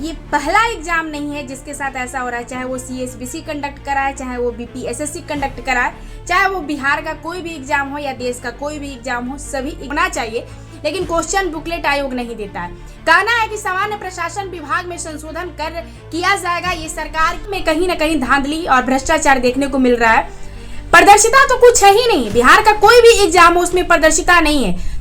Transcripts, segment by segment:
ये पहला एग्जाम नहीं है जिसके साथ ऐसा हो रहा है, चाहे वो CSBC कंडक्ट कराए, चाहे वो BPSSC कंडक्ट कराए, चाहे वो बिहार का कोई भी एग्जाम हो या देश का कोई भी एग्जाम हो, सभी होना चाहिए, लेकिन क्वेश्चन बुकलेट आयोग नहीं देता है। कहना है कि सामान्य प्रशासन विभाग में संशोधन किया जाएगा। ये सरकार में कहीं ना कहीं धांधली और भ्रष्टाचार देखने को मिल रहा है। पारदर्शिता तो कुछ है ही नहीं, बिहार का कोई भी एग्जाम हो उसमें पारदर्शिता नहीं है।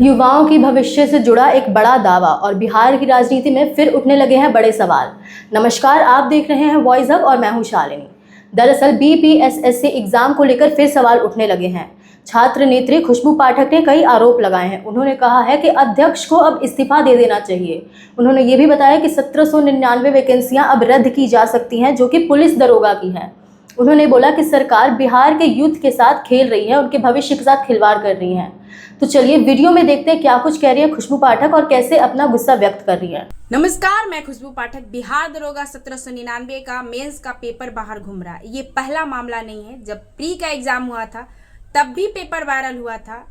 युवाओं की भविष्य से जुड़ा एक बड़ा दावा और बिहार की राजनीति में फिर उठने लगे हैं बड़े सवाल। नमस्कार, आप देख रहे हैं वॉइस हब और मैं हूं शालिनी। दरअसल BPSSC एग्जाम को लेकर फिर सवाल उठने लगे हैं। छात्र नेत्री खुशबू पाठक ने कई आरोप लगाए हैं। उन्होंने कहा है कि अध्यक्ष को अब इस्तीफा दे देना चाहिए। उन्होंने ये भी बताया कि 1799 वैकेंसियां अब रद्द की जा सकती हैं, जो कि पुलिस दरोगा की हैं। उन्होंने बोला कि सरकार बिहार के यूथ के साथ खेल रही है, उनके भविष्य के साथ खिलवाड़ कर रही है। तो चलिए वीडियो में देखते हैं क्या कुछ कह रही है खुशबू पाठक और कैसे अपना गुस्सा व्यक्त कर रही है। नमस्कार, मैं खुशबू पाठक। बिहार दरोगा 1799 का मेंस का पेपर बाहर घूम रहा है। ये पहला मामला नहीं है। जब प्री का एग्जाम हुआ था तब भी पेपर वायरल हुआ था,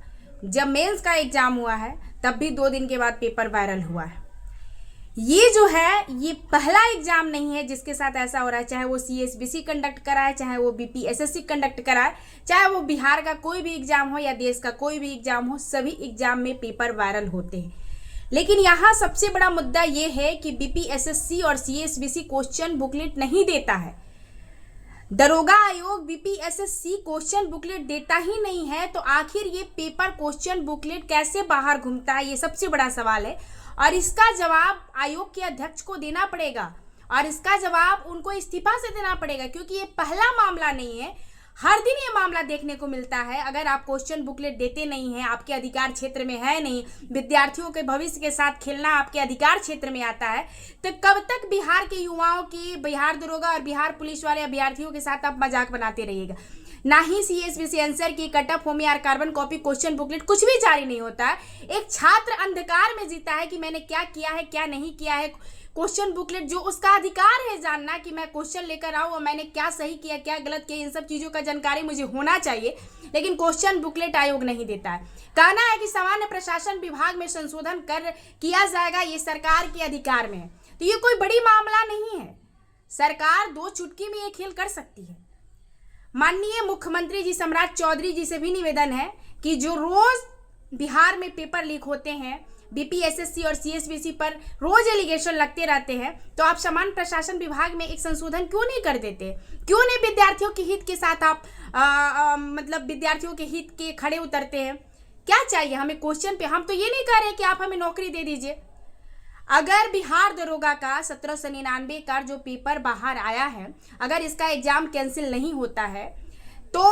जब मेंस का एग्जाम हुआ है तब भी 2 दिन के बाद पेपर वायरल हुआ है। ये जो है ये पहला एग्जाम नहीं है जिसके साथ ऐसा हो रहा है, चाहे वो CSBC कंडक्ट कराए, चाहे वो BPSSC कंडक्ट कराए, चाहे वो बिहार का कोई भी एग्जाम हो या देश का कोई भी एग्जाम हो, सभी एग्जाम में पेपर वायरल होते हैं। लेकिन यहाँ सबसे बड़ा मुद्दा ये है कि BPSSC और CSBC क्वेश्चन बुकलेट नहीं देता है। दरोगा आयोग BPSSC क्वेश्चन बुकलेट देता ही नहीं है, तो आखिर ये पेपर क्वेश्चन बुकलेट कैसे बाहर घूमता है, ये सबसे बड़ा सवाल है। और इसका जवाब आयोग के अध्यक्ष को देना पड़ेगा और इसका जवाब उनको इस्तीफा से देना पड़ेगा, क्योंकि ये पहला मामला नहीं है। हर दिन ये मामला देखने को मिलता है। अगर आप क्वेश्चन बुकलेट देते नहीं हैं, आपके अधिकार क्षेत्र में है नहीं, विद्यार्थियों के भविष्य के साथ खेलना आपके अधिकार क्षेत्र में आता है, तो कब तक बिहार के युवाओं की, बिहार दरोगा और बिहार पुलिस वाले अभ्यर्थियों के साथ आप मजाक बनाते रहिएगा। ना ही CSBC आंसर की कटअप होमयार कार्बन कॉपी क्वेश्चन बुकलेट कुछ भी जारी नहीं होता है। एक छात्र अंधकार में जीता है कि मैंने क्या किया है क्या नहीं किया है। क्वेश्चन बुकलेट जो उसका अधिकार है जानना कि मैं क्वेश्चन लेकर आऊँ और मैंने क्या सही किया क्या गलत किया, इन सब चीज़ों का जानकारी मुझे होना चाहिए, लेकिन क्वेश्चन बुकलेट आयोग नहीं देता है। कहना है कि सामान्य प्रशासन विभाग में संशोधन किया जाएगा, ये सरकार के अधिकार में है। तो ये कोई बड़ी मामला नहीं है। सरकार 2 चुटकी में ये खेल कर सकती है। माननीय मुख्यमंत्री जी सम्राट चौधरी जी से भी निवेदन है कि जो रोज बिहार में पेपर लीक होते हैं, BPSSC और CSBC पर रोज एलिगेशन लगते रहते हैं, तो आप सामान्य प्रशासन विभाग में एक संशोधन क्यों नहीं कर देते? क्यों नहीं विद्यार्थियों के हित के साथ आप मतलब विद्यार्थियों के हित के खड़े उतरते हैं? क्या चाहिए हमें क्वेश्चन पे? हम तो ये नहीं कह रहे कि आप हमें नौकरी दे दीजिए। अगर बिहार दरोगा का 1799 का जो पेपर बाहर आया है, अगर इसका एग्जाम कैंसिल नहीं होता है, तो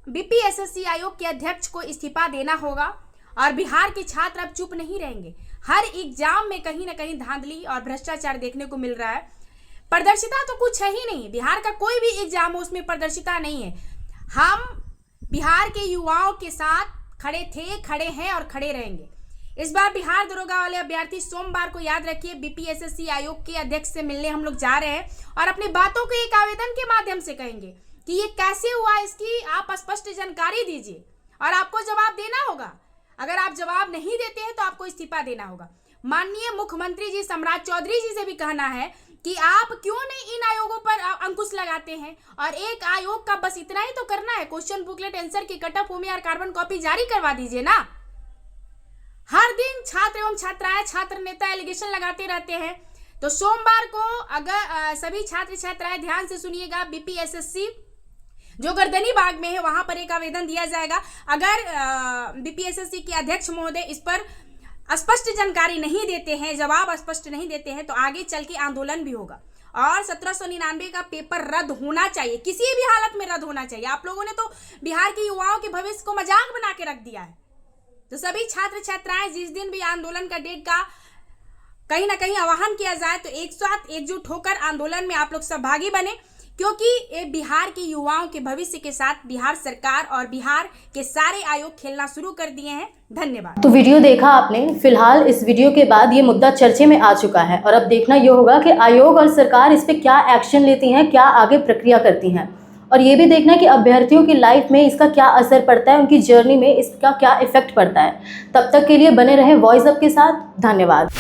BPSSC आयोग के अध्यक्ष को इस्तीफा देना होगा और बिहार के छात्र अब चुप नहीं रहेंगे। हर एग्जाम में कहीं ना कहीं धांधली और भ्रष्टाचार देखने को मिल रहा है। पारदर्शिता तो कुछ है ही नहीं। बिहार का कोई भी एग्जाम हो उसमें पारदर्शिता नहीं है। हम बिहार के युवाओं के साथ खड़े थे, खड़े हैं और खड़े रहेंगे। इस बार बिहार दरोगा वाले अभ्यर्थी सोमवार को याद रखिए BPSSC आयोग के अध्यक्ष से मिलने हम लोग जा रहे हैं और अपनी बातों को एक आवेदन के माध्यम से कहेंगे कि ये कैसे हुआ, इसकी आप स्पष्ट जानकारी दीजिए और आपको जवाब देना होगा। अगर आप जवाब नहीं देते हैं तो आपको इस्तीफा देना होगा। माननीय मुख्यमंत्री जी सम्राट चौधरी जी से भी कहना है कि आप क्यों नहीं इन आयोगों पर अंकुश लगाते हैं और एक आयोग का बस इतना ही तो करना है, question booklet answer key cutoff होमयार कार्बन कॉपी जारी करवा दीजिए ना। हर दिन छात्र एवं छात्राएं, छात्र नेता एलिगेशन लगाते रहते हैं। तो सोमवार को अगर सभी छात्र छात्राएं ध्यान से सुनिएगा, BPSSC जो गर्दनी बाग में है वहां पर एक आवेदन दिया जाएगा। अगर BPSSC के अध्यक्ष महोदय इस पर स्पष्ट जानकारी नहीं देते हैं, जवाब स्पष्ट नहीं देते हैं, तो आगे चल के आंदोलन भी होगा और 1799 का पेपर रद्द होना चाहिए, किसी भी हालत में रद्द होना चाहिए। आप लोगों ने तो बिहार के युवाओं के भविष्य को मजाक बना के रख दिया है। तो सभी छात्र छात्राएं जिस दिन भी आंदोलन का डेट का कहीं ना कहीं आह्वान किया जाए, तो एक साथ एकजुट होकर आंदोलन में आप लोग सहभागी बने, क्योंकि ये बिहार के युवाओं के भविष्य के साथ बिहार सरकार और बिहार के सारे आयोग खेलना शुरू कर दिए हैं। धन्यवाद। तो वीडियो देखा आपने। फिलहाल इस वीडियो के बाद ये मुद्दा चर्चे में आ चुका है और अब देखना ये होगा कि आयोग और सरकार इस पे क्या एक्शन लेती हैं, क्या आगे प्रक्रिया करती हैं। और ये भी देखना है कि अभ्यर्थियों की लाइफ में इसका क्या असर पड़ता है, उनकी जर्नी में इसका क्या इफेक्ट पड़ता है। तब तक के लिए बने रहें वॉइस अप के साथ। धन्यवाद।